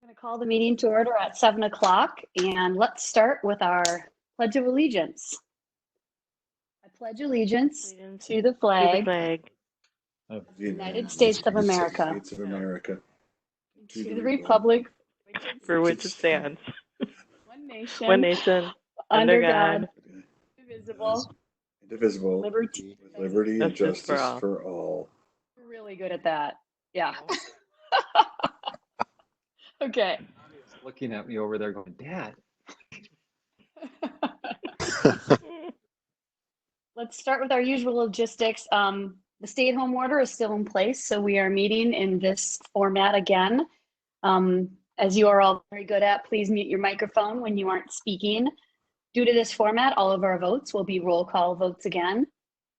I'm going to call the meeting to order at 7 o'clock, and let's start with our Pledge of Allegiance. I pledge allegiance to the flag of the United States of America, to the republic for which it stands, one nation, under God, indivisible, liberty and justice for all. We're really good at that. Yeah. Okay. Looking at me over there going, Dad. Let's start with our usual logistics. The stay-at-home order is still in place, so we are meeting in this format again. As you are all very good at, please mute your microphone when you aren't speaking. Due to this format, all of our votes will be roll call votes again.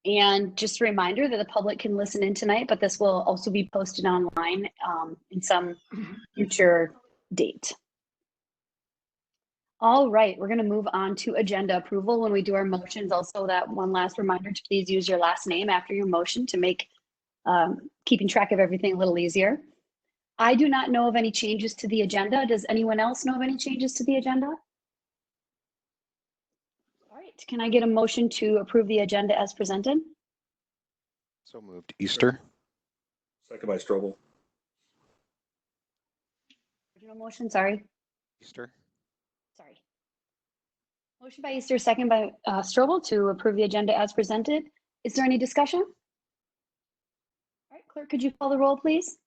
And just a reminder that the public can listen in tonight, but this will also be posted online in some future date. All right, we're going to move on to agenda approval. When we do our motions, also that one last reminder to please use your last name after your motion to make keeping track of everything a little easier. I do not know of any changes to the agenda. Does anyone else know of any changes to the agenda? All right, can I get a motion to approve the agenda as presented? So moved. Easter. Second by Strobel. Original motion, sorry. Easter. Sorry. Motion by Easter, second by Strobel to approve the agenda as presented. Is there any discussion? All right, clerk, could you call the roll, please?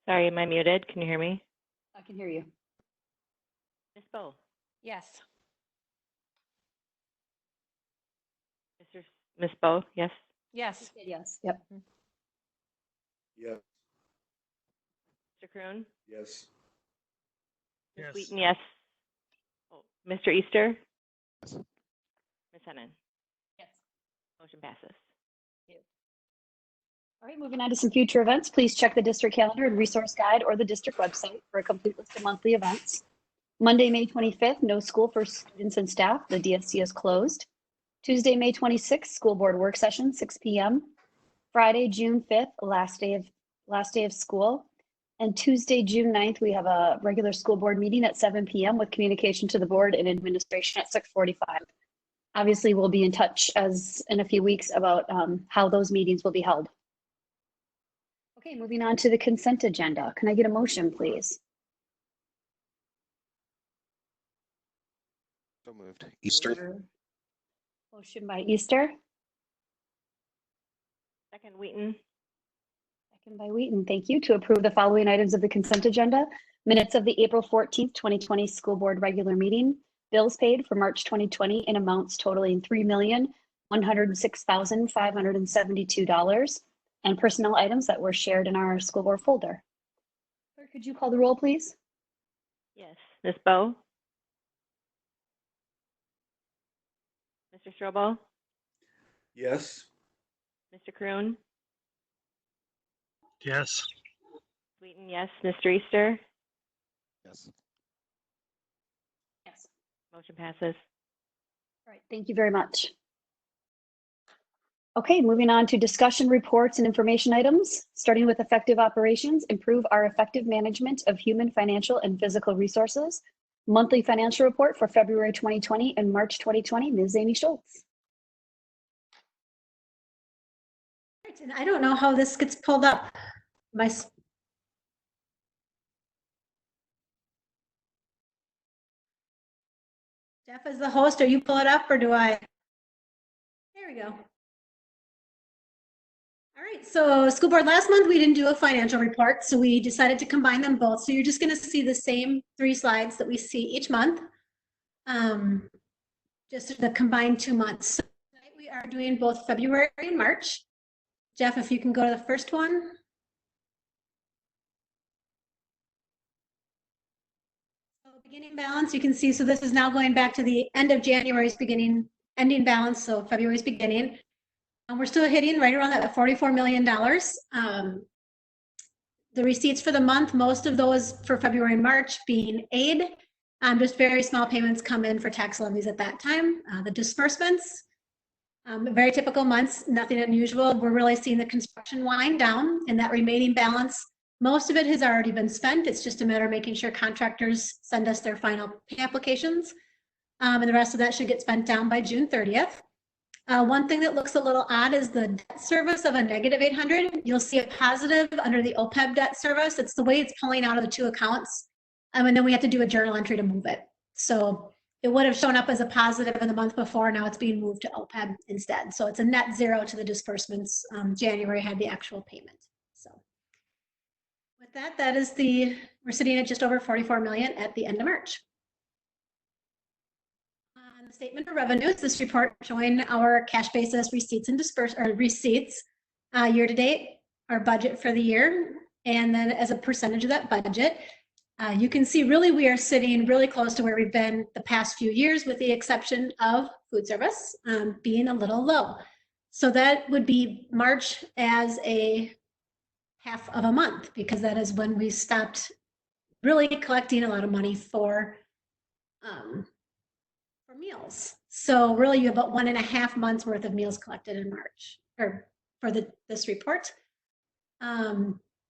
Sorry, am I muted? Can you hear me? I can hear you. Ms. Bowe? Yes. Ms. Bowe, yes. Yes. Yes. Yep. Yes. Mr. Kroon? Yes. Ms. Wheaton, yes. Oh, Mr. Easter? Yes. Ms. Hennen? Yes. Motion passes. All right, moving on to some future events. Please check the district calendar and resource guide or the district website for a complete list of monthly events. Monday, May 25th, no school for students and staff. The DSC is closed. Tuesday, May 26th, school board work session, 6 p.m. Friday, June 5th, last day of school. And Tuesday, June 9th, we have a regular school board meeting at 7 p.m. with communication to the board and administration at 6:45. Obviously, we'll be in touch as in a few weeks about how those meetings will be held. Okay, moving on to the consent agenda. Can I get a motion, please? So moved. Easter. Motion by Easter. Second, Wheaton. Second by Wheaton. Thank you. To approve the following items of the consent agenda. Minutes of the April 14th, 2020 school board regular meeting. Bills paid for March 2020 in amounts totaling $3,106,572. And personnel items that were shared in our school board folder. Clerk, could you call the roll, please? Yes. Ms. Bowe? Mr. Strobel? Yes. Mr. Kroon? Yes. Wheaton, yes. Mr. Easter? Yes. Yes. Motion passes. All right, thank you very much. Okay, moving on to discussion reports and information items, starting with effective operations, improve our effective management of human, financial, and physical resources. Monthly financial report for February 2020 and March 2020, Ms. Amy Schultz. And I don't know how this gets pulled up. Jeff is the host. Are you pull it up or do I? There we go. All right, so school board last month, we didn't do a financial report, so we decided to combine them both. So you're just gonna see the same 3 slides that we see each month, just the combined 2 months. So tonight we are doing both February and March. Jeff, if you can go to the first one. So beginning balance, you can see, so this is now going back to the end of January's ending balance, so February's beginning. And we're still hitting right around that $44 million. The receipts for the month, most of those for February and March being aid. Just very small payments come in for tax levies at that time. The disbursements, very typical months, nothing unusual. We're really seeing the construction wind down, and that remaining balance Most of it has already been spent. It's just a matter of making sure contractors send us their final pay applications. And the rest of that should get spent down by June 30th. One thing that looks a little odd is the debt service of a -800. You'll see a positive under the OPEB debt service. It's the way it's pulling out of the two accounts. And then we have to do a journal entry to move it. So it would have shown up as a positive in the month before. Now it's being moved to OPEB instead. So it's a net zero to the disbursements. January had the actual payment. So with that, we're sitting at just over 44 million at the end of March. On the statement of revenues, this report showing our cash basis receipts and receipts year to date, our budget for the year, and then as a percentage of that budget. You can see really we are sitting really close to where we've been the past few years, with the exception of food service being a little low. So that would be March as a half of a month, because that is when we stopped really collecting a lot of money for meals. So really you have about 1.5 months worth of meals collected in March, or for this report.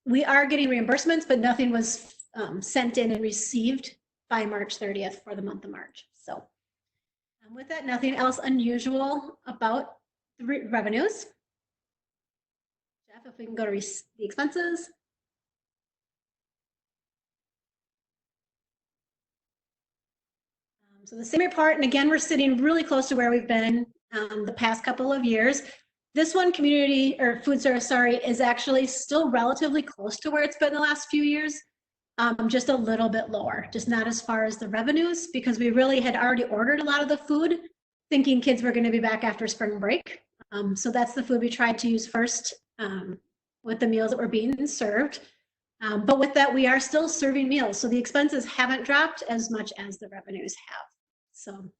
We are getting reimbursements, but nothing was sent in and received by March 30th for the month of March. So with that, nothing else unusual about the revenues. Jeff, if we can go to the expenses. So the same report, and again, we're sitting really close to where we've been the past couple of years. This one, community or food service, is actually still relatively close to where it's been the last few years. Just a little bit lower, just not as far as the revenues, because we really had already ordered a lot of the food, thinking kids were going to be back after spring break. So that's the food we tried to use first with the meals that were being served. But with that, we are still serving meals. So the expenses haven't dropped as much as the revenues have. So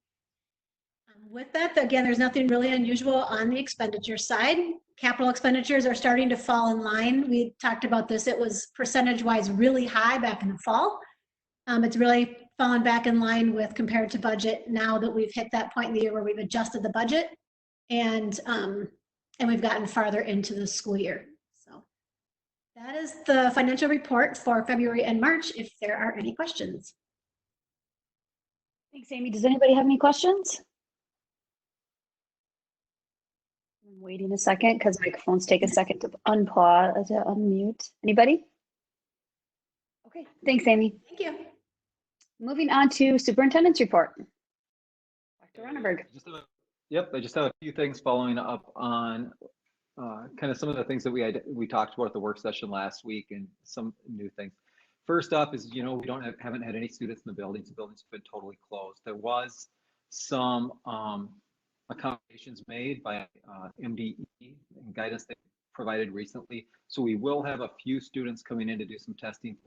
with that, again, there's nothing really unusual on the expenditure side. Capital expenditures are starting to fall in line. We talked about this. It was percentage-wise really high back in the fall. It's really fallen back in line with compared to budget now that we've hit that point in the year where we've adjusted the budget and we've gotten farther into the school year. So that is the financial report for February and March, if there are any questions. Thanks, Amy. Does anybody have any questions? I'm waiting a second because microphones take a second to unmute. Anybody? Okay, thanks, Amy. Thank you. Moving on to Superintendent's Report. Dr. Ronneberg. I just have a few things following up on kind of some of the things that we talked about at the work session last week, and some new things. First up is, we haven't had any students in the buildings. The buildings have been totally closed. There was some accommodations made by MDE and guidance they provided recently. So we will have a few students coming in to do some testing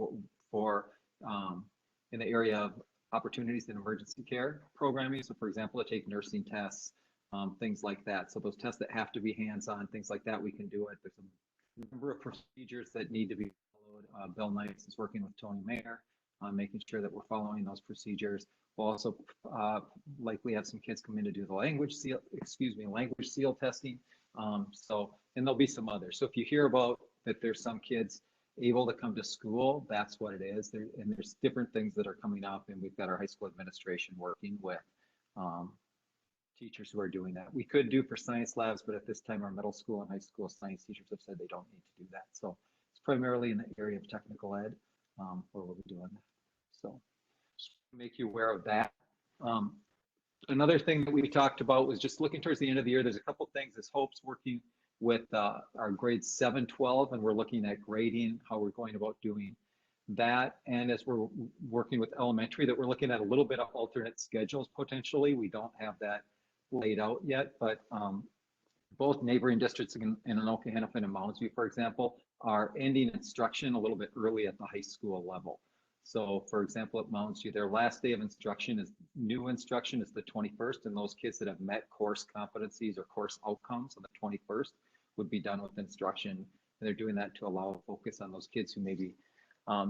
for in the area of opportunities in emergency care programming. So for example, to take nursing tests, things like that. So those tests that have to be hands-on, things like that, we can do it. There's a number of procedures that need to be followed. Bill Knights is working with Tony Mayer on making sure that we're following those procedures. We'll also likely have some kids come in to do the language seal testing. And there'll be some others. So if you hear about that there's some kids able to come to school, that's what it is. And there's different things that are coming up, and we've got our high school administration working with teachers who are doing that. We could do for science labs, but at this time our middle school and high school science teachers have said they don't need to do that. So it's primarily in the area of technical ed where we'll be doing that. So just to make you aware of that. Another thing that we talked about was just looking towards the end of the year. There's a couple things. As Hope's working with our grades 7, 12, and we're looking at grading, how we're going about doing that. And as we're working with elementary, that we're looking at a little bit of alternate schedules potentially. We don't have that laid out yet, but both neighboring districts in Anoka, Hennepin, and Mounds View, for example, are ending instruction a little bit early at the high school level. So for example, at Mounds View, their last day of instruction is the 21st, and those kids that have met course competencies or course outcomes on the 21st would be done with instruction. And they're doing that to allow a focus on those kids who may be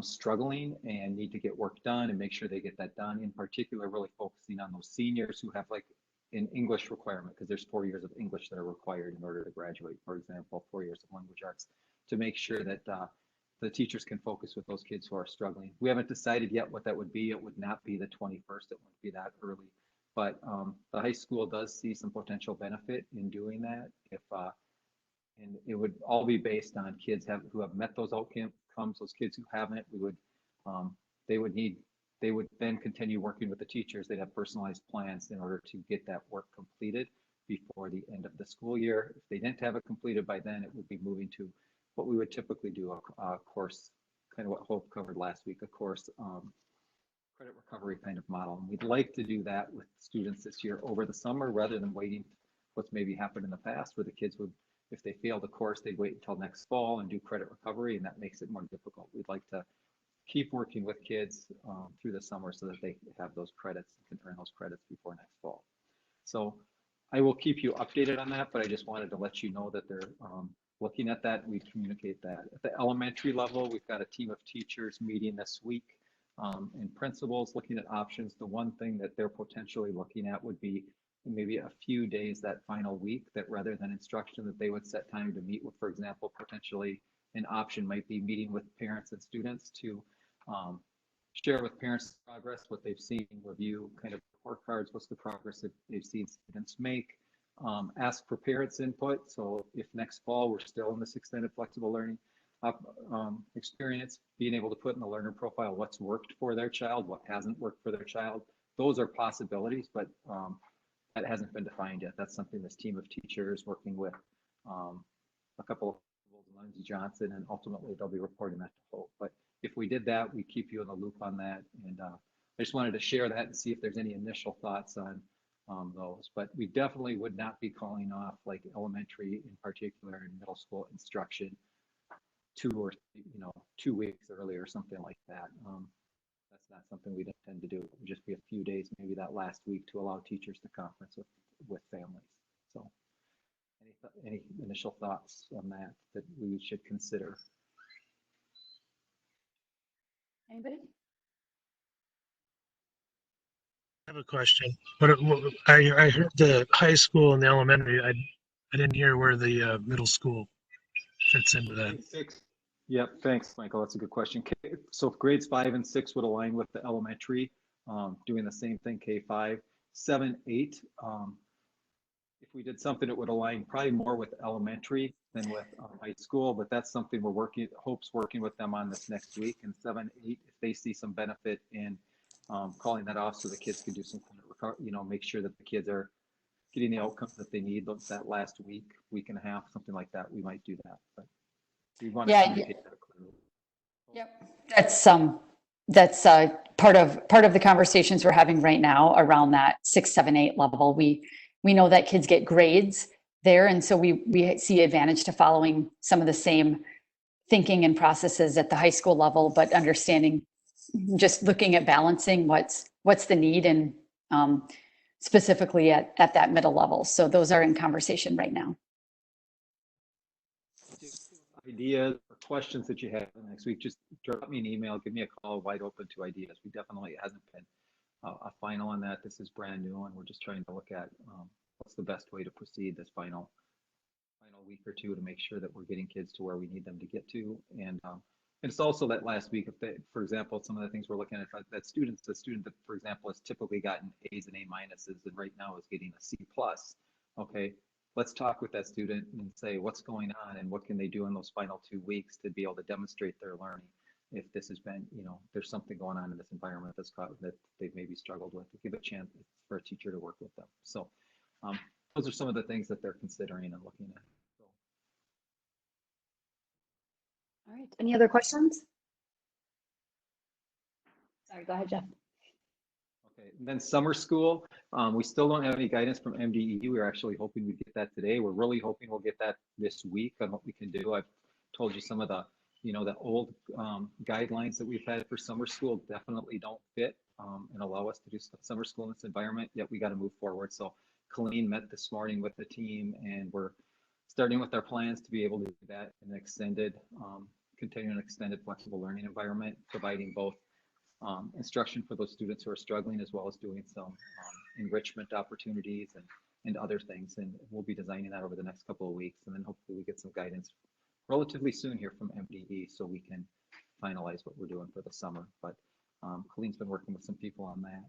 struggling and need to get work done and make sure they get that done. In particular, really focusing on those seniors who have like an English requirement, because there's 4 years of English that are required in order to graduate, for example, 4 years of language arts, to make sure that the teachers can focus with those kids who are struggling. We haven't decided yet what that would be. It would not be the 21st. It wouldn't be that early. But the high school does see some potential benefit in doing that. And it would all be based on kids who have met those outcomes. Those kids who haven't, they would then continue working with the teachers. They'd have personalized plans in order to get that work completed before the end of the school year. If they didn't have it completed by then, it would be moving to what we would typically do, a course, kind of what Hope covered last week, a course credit recovery kind of model. And we'd like to do that with students this year over the summer rather than waiting what's maybe happened in the past where the kids would, if they failed a course, they'd wait until next fall and do credit recovery, and that makes it more difficult. We'd like to keep working with kids through the summer so that they have those credits and can earn those credits before next fall. So I will keep you updated on that, but I just wanted to let you know that they're looking at that. We communicate that. At the elementary level, we've got a team of teachers meeting this week and principals looking at options. The one thing that they're potentially looking at would be maybe a few days that final week, that rather than instruction, that they would set time to meet with, for example, potentially an option might be meeting with parents and students to share with parents progress, what they've seen, review kind of report cards, what's the progress that they've seen students make, ask for parents' input. So if next fall we're still in this extended flexible learning experience, being able to put in the learner profile what's worked for their child, what hasn't worked for their child. Those are possibilities, but that hasn't been defined yet. That's something this team of teachers working with a couple of Lindsay Johnson, and ultimately they'll be reporting that to Hope. But if we did that, we keep you in the loop on that. And I just wanted to share that and see if there's any initial thoughts on those. But we definitely would not be calling off like elementary in particular and middle school instruction 2 weeks early or something like that. That's not something we'd intend to do. It would just be a few days, maybe that last week, to allow teachers to conference with families. So any initial thoughts on that we should consider? Anybody? I have a question. I heard the high school and the elementary. I didn't hear where the middle school fits into that. Yep, thanks, Michael. That's a good question. So grades 5 and 6 would align with the elementary, doing the same thing, K5, 7, 8. If we did something, it would align probably more with elementary than with high school, but that's something Hope's working with them on this next week. And 7, 8, if they see some benefit in calling that off so the kids can do some kind of, make sure that the kids are getting the outcomes that they need that last week and a half, something like that, we might do that. But we want to communicate that clearly. Yep. That's part of the conversations we're having right now around that 6, 7, 8 level. We know that kids get grades there, and so we see advantage to following some of the same thinking and processes at the high school level, but understanding, just looking at balancing what's the need and specifically at that middle level. So those are in conversation right now. Ideas or questions that you have next week, just drop me an email, give me a call, wide open to ideas. We definitely, it hasn't been a final on that. This is brand new, and we're just trying to look at what's the best way to proceed this final week or two to make sure that we're getting kids to where we need them to get to. And it's also that last week, for example, some of the things we're looking at, the student that, for example, has typically gotten A's and A minuses and right now is getting a C+. Okay, let's talk with that student and say what's going on and what can they do in those final 2 weeks to be able to demonstrate their learning. If this has been, there's something going on in this environment that they've maybe struggled with, to give a chance for a teacher to work with them. So those are some of the things that they're considering and looking at. So. All right. Any other questions? Sorry, go ahead, Jeff. Okay, and then summer school, we still don't have any guidance from MDE. We're actually hoping we get that today. We're really hoping we'll get that this week on what we can do. I've told you some of the, the old guidelines that we've had for summer school definitely don't fit and allow us to do summer school in this environment, yet we got to move forward. So Colleen met this morning with the team, and we're starting with our plans to be able to do that in an extended, continuing extended flexible learning environment, providing both instruction for those students who are struggling, as well as doing some enrichment opportunities and other things. And we'll be designing that over the next couple of weeks, and then hopefully we get some guidance relatively soon here from MDE so we can finalize what we're doing for the summer. But Colleen's been working with some people on that.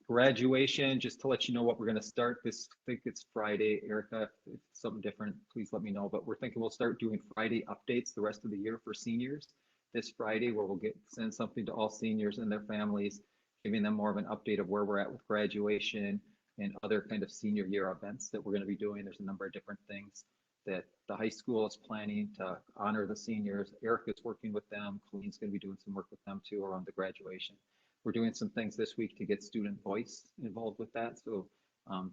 Graduation, just to let you know what we're going to start this, I think it's Friday. Erica, if it's something different, please let me know. But we're thinking we'll start doing Friday updates the rest of the year for seniors. This Friday, where we'll send something to all seniors and their families, giving them more of an update of where we're at with graduation and other kind of senior year events that we're going to be doing. There's a number of different things that the high school is planning to honor the seniors. Erica's working with them. Colleen's going to be doing some work with them too around the graduation. We're doing some things this week to get student voice involved with that. So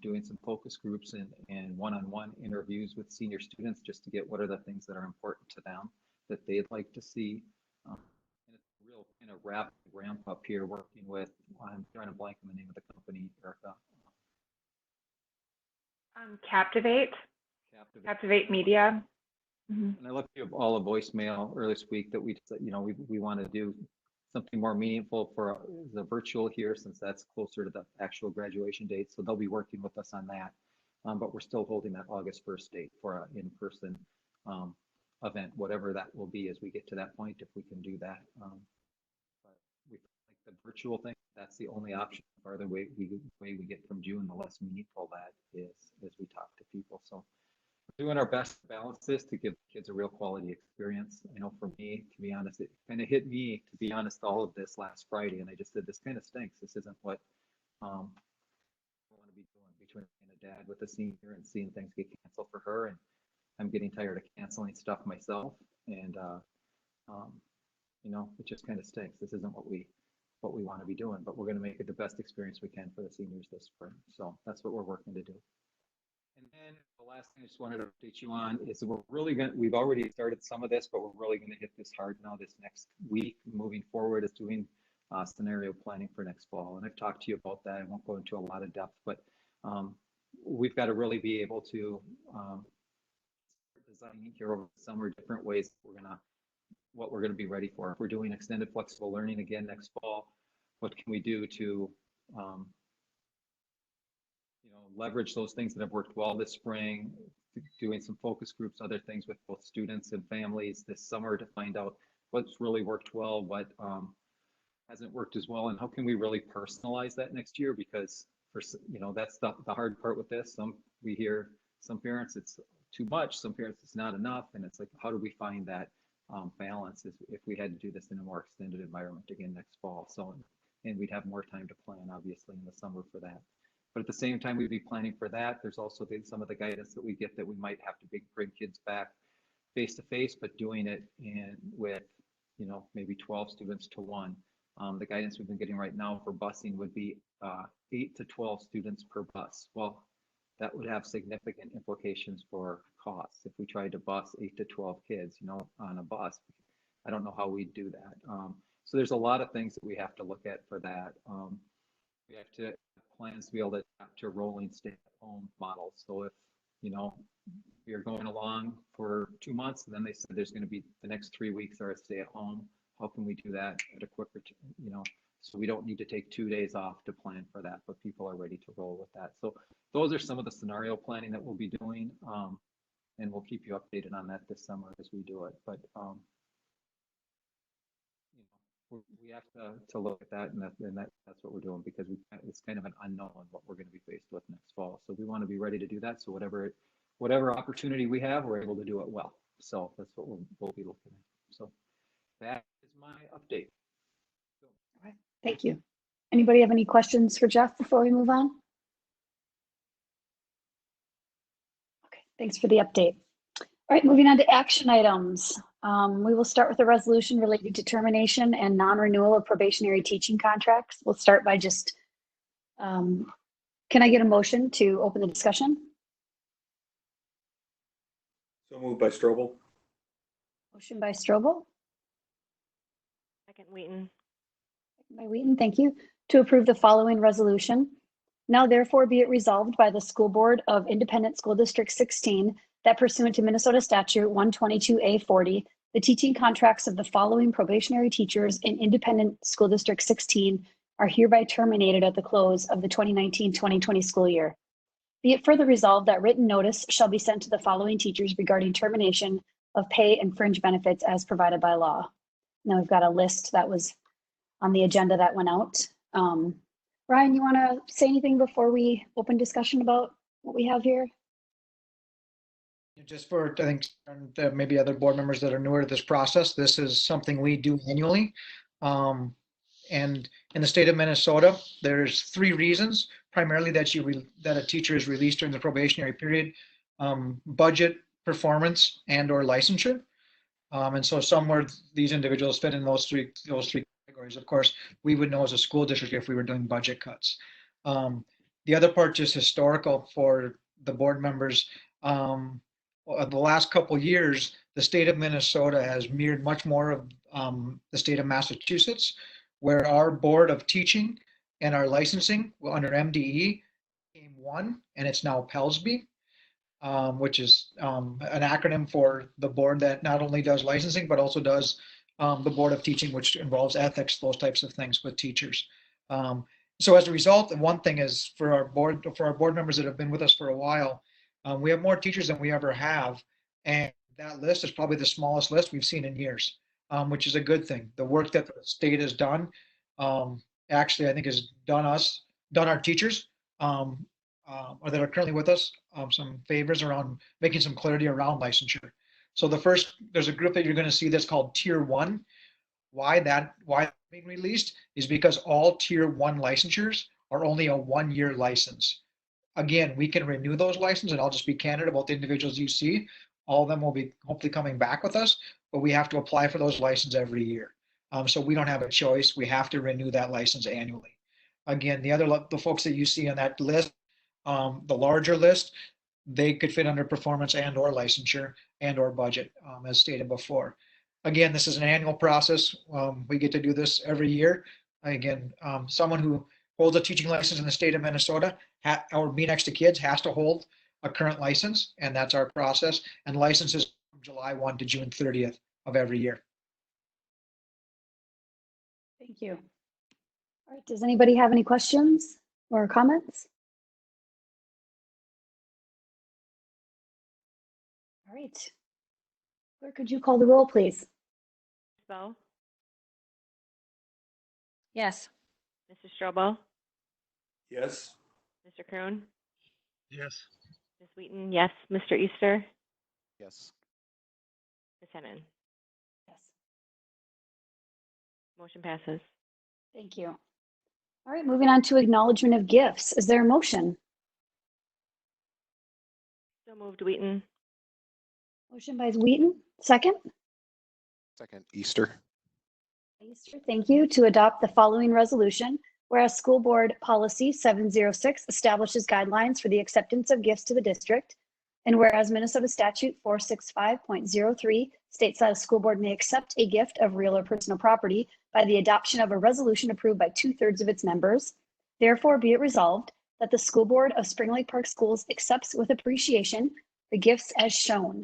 doing some focus groups and one-on-one interviews with senior students just to get what are the things that are important to them that they'd like to see. And it's a real kind of rapid ramp up here working with, I'm trying to blank on the name of the company, Erica. Captivate Media. And I left you all a voicemail earlier this week that we want to do something more meaningful for the virtual here, since that's closer to the actual graduation date. So they'll be working with us on that. But we're still holding that August 1st date for an in-person event, whatever that will be as we get to that point, if we can do that. But we like the virtual thing, that's the only option. The farther way we get from June, the less meaningful that is as we talk to people. So we're doing our best to balance this to give kids a real quality experience. I know for me, to be honest, it kind of hit me, to be honest, all of this last Friday, and I just said, this kind of stinks. This isn't what I want to be doing, between being a dad with a senior and seeing things get canceled for her. And I'm getting tired of canceling stuff myself. And, it just kind of stinks. This isn't what we want to be doing, but we're going to make it the best experience we can for the seniors this spring. So that's what we're working to do. And then the last thing I just wanted to update you on is that we've already started some of this, but we're really going to hit this hard now this next week. Moving forward is doing scenario planning for next fall. And I've talked to you about that. I won't go into a lot of depth, but we've got to really be able to design here over the summer different ways what we're going to be ready for. If we're doing extended flexible learning again next fall, what can we do to leverage those things that have worked well this spring, doing some focus groups, other things with both students and families this summer to find out what's really worked well, what hasn't worked as well, and how can we really personalize that next year? Because that's the hard part with this. We hear some parents it's too much, some parents it's not enough, and it's like, how do we find that balance if we had to do this in a more extended environment again next fall? So, and we'd have more time to plan, obviously, in the summer for that. But at the same time, we'd be planning for that. There's also some of the guidance that we get that we might have to bring kids back face to face, but doing it with maybe 12 students to 1. The guidance we've been getting right now for busing would be 8 to 12 students per bus. Well, that would have significant implications for costs. If we tried to bus 8 to 12 kids, on a bus, I don't know how we'd do that. So there's a lot of things that we have to look at for that. We have to have plans to be able to adapt to rolling stay-at-home models. So if we are going along for 2 months, and then they said there's going to be the next 3 weeks are a stay-at-home, how can we do that at a quicker, so we don't need to take 2 days off to plan for that, but people are ready to roll with that. So those are some of the scenario planning that we'll be doing, and we'll keep you updated on that this summer as we do it. But we have to look at that, and that's what we're doing, because it's kind of an unknown what we're going to be faced with next fall. So we want to be ready to do that. So whatever opportunity we have, we're able to do it well. So that's what we'll be looking at. So that is my update. All right, thank you. Anybody have any questions for Jeff before we move on? Okay, thanks for the update. All right, moving on to action items. We will start with a resolution related to termination and non-renewal of probationary teaching contracts. We'll start by just, can I get a motion to open the discussion? So moved by Strobel. Motion by Strobel. Second, Wheaton. Second by Wheaton, thank you. To approve the following resolution. Now therefore be it resolved by the School Board of Independent School District 16 that pursuant to Minnesota Statute 122A40, the teaching contracts of the following probationary teachers in Independent School District 16 are hereby terminated at the close of the 2019-2020 school year. Be it further resolved that written notice shall be sent to the following teachers regarding termination of pay and fringe benefits as provided by law. Now we've got a list that was on the agenda that went out. Ryan, you want to say anything before we open discussion about what we have here? Just for, I think, maybe other board members that are newer to this process, this is something we do annually. And in the state of Minnesota, there's 3 reasons primarily that that a teacher is released during the probationary period: budget, performance, and or licensure. And so somewhere these individuals fit in those three categories. Of course, we would know as a school district if we were doing budget cuts. The other part, just historical for the board members. The last couple years, the state of Minnesota has mirrored much more of the state of Massachusetts, where our board of teaching and our licensing under MDE became one, and it's now PELSB, which is an acronym for the board that not only does licensing, but also does the board of teaching, which involves ethics, those types of things with teachers. So as a result, the one thing is for our board members that have been with us for a while, we have more teachers than we ever have. And that list is probably the smallest list we've seen in years, which is a good thing. The work that the state has done, actually, I think has done our teachers, or that are currently with us, some favors around making some clarity around licensure. So there's a group that you're going to see that's called Tier 1. Why being released is because all Tier 1 licensures are only a 1-year license. Again, we can renew those licenses, and I'll just be candid about the individuals you see. All of them will be hopefully coming back with us, but we have to apply for those licenses every year. So we don't have a choice. We have to renew that license annually. Again, the folks that you see on that list, the larger list, they could fit under performance and or licensure and or budget, as stated before. Again, this is an annual process. We get to do this every year. Again, someone who holds a teaching license in the state of Minnesota or Be Next to Kids has to hold a current license, and that's our process. And licenses from July 1 to June 30th of every year. Thank you. All right, does anybody have any questions or comments? All right. Clerk, could you call the roll, please? Ms. Bowe, Yes. Mr. Strobel, Yes. Mr. Kroon, Yes. Ms. Wheaton, yes. Mr. Easter, Yes. Ms. Hennon. Yes. Motion passes. Thank you. All right, moving on to acknowledgement of gifts. Is there a motion? So moved, Wheaton. Motion by Wheaton, second. Second, Easter. Easter, thank you. To adopt the following resolution, whereas School Board Policy 706 establishes guidelines for the acceptance of gifts to the district, and whereas Minnesota Statute 465.03 states that a school board may accept a gift of real or personal property by the adoption of a resolution approved by 2/3 of its members, therefore be it resolved that the School Board of Spring Lake Park Schools accepts with appreciation the gifts as shown.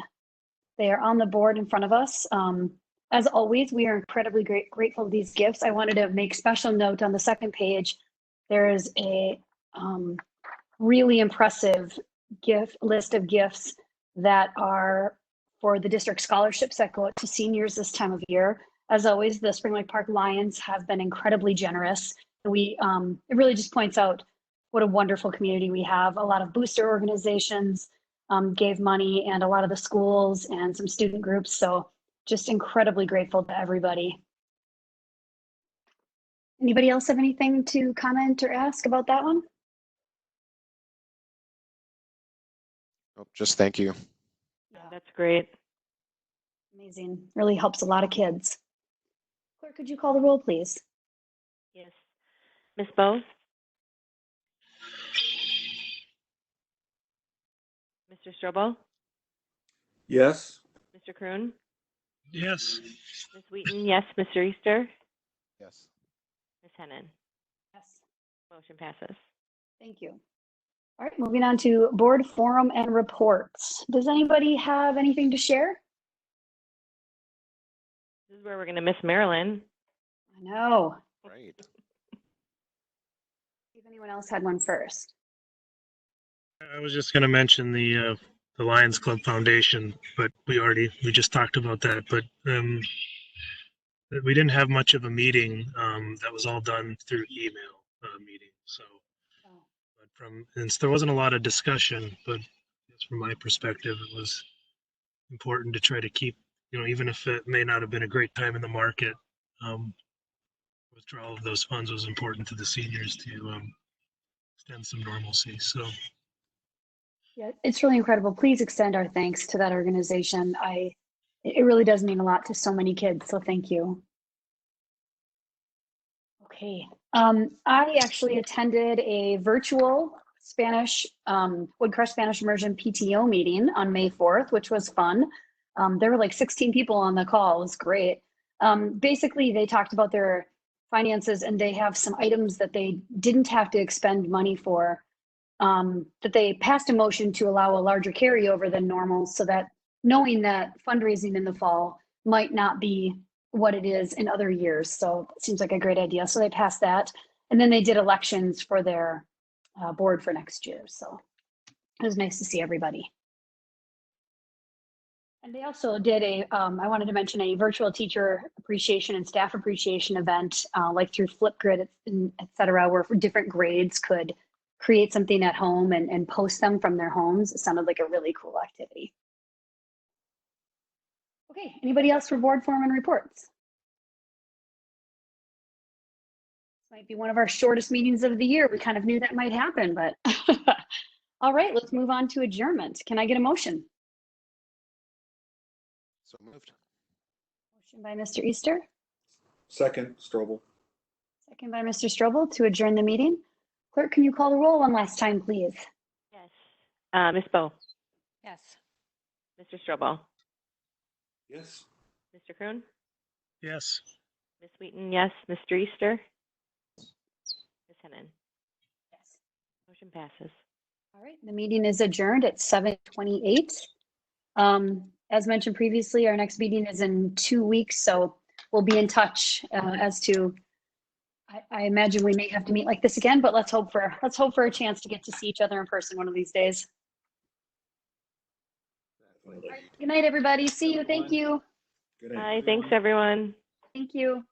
They are on the board in front of us. As always, we are incredibly grateful for these gifts. I wanted to make special note on the second page. There is a really impressive list of gifts that are for the district scholarships that go out to seniors this time of year. As always, the Spring Lake Park Lions have been incredibly generous. It really just points out what a wonderful community we have. A lot of booster organizations gave money, and a lot of the schools and some student groups. So just incredibly grateful to everybody. Anybody else have anything to comment or ask about that one? Oh, just thank you. Yeah, That's great. amazing. Really helps a lot of kids. Clerk, could you call the roll, please? Yes. Ms. Bowe, Mr. Strobel, Yes. Mr. Kroon, Yes. Ms. Wheaton, yes. Mr. Easter, Yes. Ms. Hennon. Yes. Motion passes. Thank you. All right, moving on to board forum and reports. Does anybody have anything to share? This is where we're going to miss Marilyn. I know. Right. See if anyone else had one first. I was just going to mention the Lions Club Foundation, but we just talked about that. But we didn't have much of a meeting. That was all done through email meeting. So, and there wasn't a lot of discussion, but from my perspective, it was important to try to keep, even if it may not have been a great time in the market, withdrawal of those funds was important to the seniors to extend some normalcy. So. Yeah, it's really incredible. Please extend our thanks to that organization. It really does mean a lot to so many kids. So thank you. Okay. I actually attended a virtual Spanish, Woodcrush Spanish Immersion PTO meeting on May 4th, which was fun. There were like 16 people on the call. It was great. Basically, they talked about their finances and they have some items that they didn't have to expend money for, that they passed a motion to allow a larger carryover than normal, so that knowing that fundraising in the fall might not be what it is in other years. So it seems like a great idea. So they passed that. And then they did elections for their board for next year. So it was nice to see everybody. And they also did I wanted to mention a virtual teacher appreciation and staff appreciation event, like through Flipgrid, et cetera, where different grades could create something at home and post them from their homes. It sounded like a really cool activity. Okay, anybody else for board forum and reports? This might be one of our shortest meetings of the year. We kind of knew that might happen, but all right, let's move on to adjournment. Can I get a motion? So moved. Motion by Mr. Easter, Second, Strobel. second by Mr. Strobel to adjourn the meeting. Clerk, can you call the roll one last time, please? Yes. Ms. Bowe, Yes. Mr. Strobel, Yes. Mr. Kroon, Yes. Ms. Wheaton, yes. Mr. Easter, Ms. Hennon. Yes. Motion passes. All right, the meeting is adjourned at 7:28. As mentioned previously, our next meeting is in 2 weeks, so we'll be in touch as to, I imagine we may have to meet like this again, but let's hope for a chance to get to see each other in person one of these days. All right, good night, everybody. See you. Thank you. Good night. Bye. Thanks, everyone. Thank you.